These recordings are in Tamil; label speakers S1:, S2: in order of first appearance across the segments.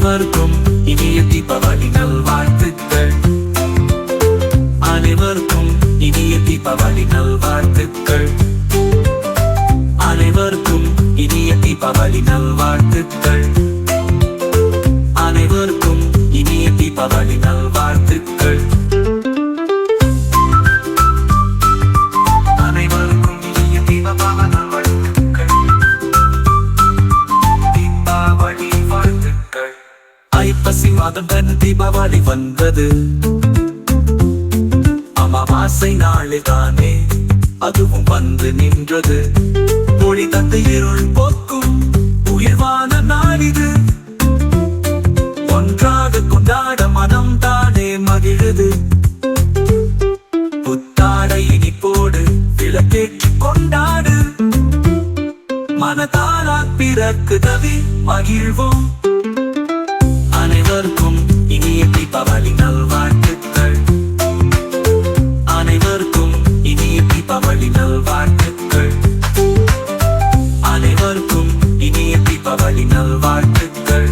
S1: அனைவருக்கும் இனிய தீபாவளி நல்வாழ்த்துக்கள். அனைவருக்கும் இனிய தீபாவளி நல்வாழ்த்துக்கள். அனைவருக்கும் இனிய தீபாவளி நல்வாழ்த்துக்கள். அனைவருக்கும் இனிய தீபாவளி நல்வாழ்த்துக்கள். அனைவருக்கும் இனிய தீபாவளி நல்வாழ்த்துக்கள். தீபாவளி வாழ்த்துக்கள். ஐப்பசி மாதம் தீபாவளி வந்தது. அமாவாசை நாளில்தானே அதுவும் வந்து நின்றது. ஒளி தந்து இருள் போக்கும் உயர்வான நாளிது. ஒன்றாக கொண்டாட மனம் தானே மகிழுது. புத்தாடை இனிப்போடு விளக்கேற்றி கொண்டாடு. மனதாரா பிறக்குதவி மகிழ்வோம். அனைவருக்கும் இனிய தீபாவளி நல்வாழ்த்துக்கள். அனைவருக்கும் இனிய தீபாவளி நல்வாழ்த்துக்கள். அனைவருக்கும் இனிய தீபாவளி நல்வாழ்த்துக்கள்.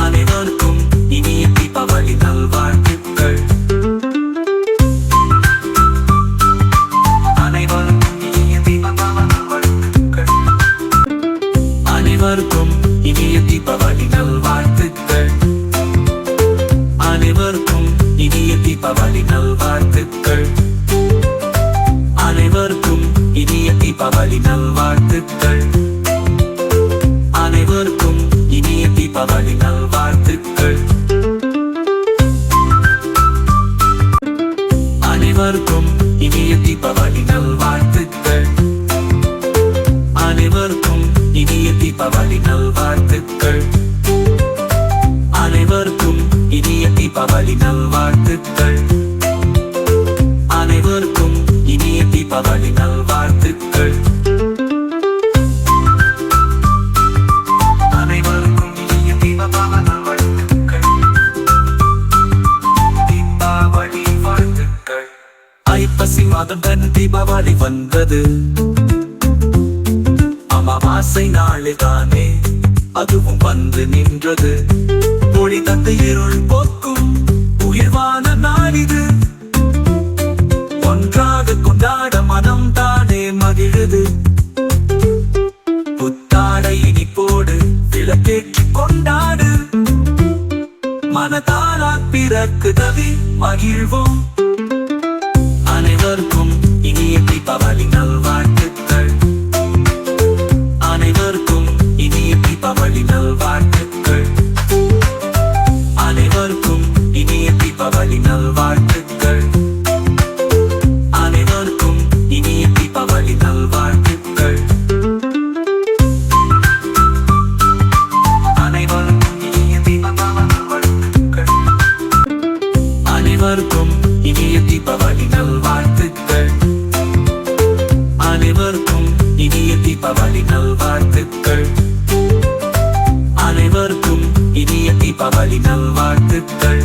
S1: அனைவருக்கும் இனிய தீபாவளி நல்வாழ்த்துக்கள். அனைவருக்கும் இனிய தீபாவளி நல்வாழ்த்துக்கள். அனைவருக்கும் இனிய தீபாவளி நல்வாழ்த்துக்கள். அனைவருக்கும் இனிய தீபாவளி நல்வாழ்த்துக்கள். அனைவருக்கும் இனிய தீபாவளி நல்வாழ்த்துக்கள். அனைவருக்கும் இனிய தீபாவளி நல்வாழ்த்துக்கள். அனைவருக்கும் இனிய தீபாவளி நல்வாழ்த்துக்கள். அனைவருக்கும் இனிய தீபாவளி நல்வாழ்த்துக்கள். அனைவருக்கும் இனிய தீபாவளி நல்வாழ்த்துக்கள். அனைவருக்கும் இனிய தீபாவளி நல்வாழ்த்துக்கள். அனைவருக்கும் இனிய தீபாவளி நல்வாழ்த்துக்கள். தீபாவளி வாழ்த்துக்கள். ஐப்பசி மாதம் தீபாவளி வந்தது. அமாவாசை நாளில்தானே அதுவும் வந்து நின்றது. ஒளி தந்து இருள் போக்கும் உயர்வான நாளிது. ஒன்றாக கொண்டாட மனம் தானே மகிழுது. புத்தாடை இனிப்போடு விளக்கேற்றி கொண்டாடு. மனதாரா பிறக்குதவி மகிழ்வோம். அனைவருக்கும் இனிய தீபாவளி நல்வாழ்த்துக்கள். அனைவருக்கும் இனிய தீபாவளி நல்வாழ்த்துக்கள். அனைவருக்கும் இனிய தீபாவளி நல்வாழ்த்துக்கள். அனைவருக்கும் இனிய தீபாவளி நல்வாழ்த்துக்கள். அனைவருக்கும் இனிய தீபாவளி நல்வாழ்த்துக்கள். அனைவருக்கும் இனிய தீபாவளி நல்வாழ்த்துக்கள். அனைவருக்கும் இனிய தீபாவளி நல்வாழ்த்துக்கள். அனைவருக்கும் இனிய தீபாவளி நல்வாழ்த்துக்கள்.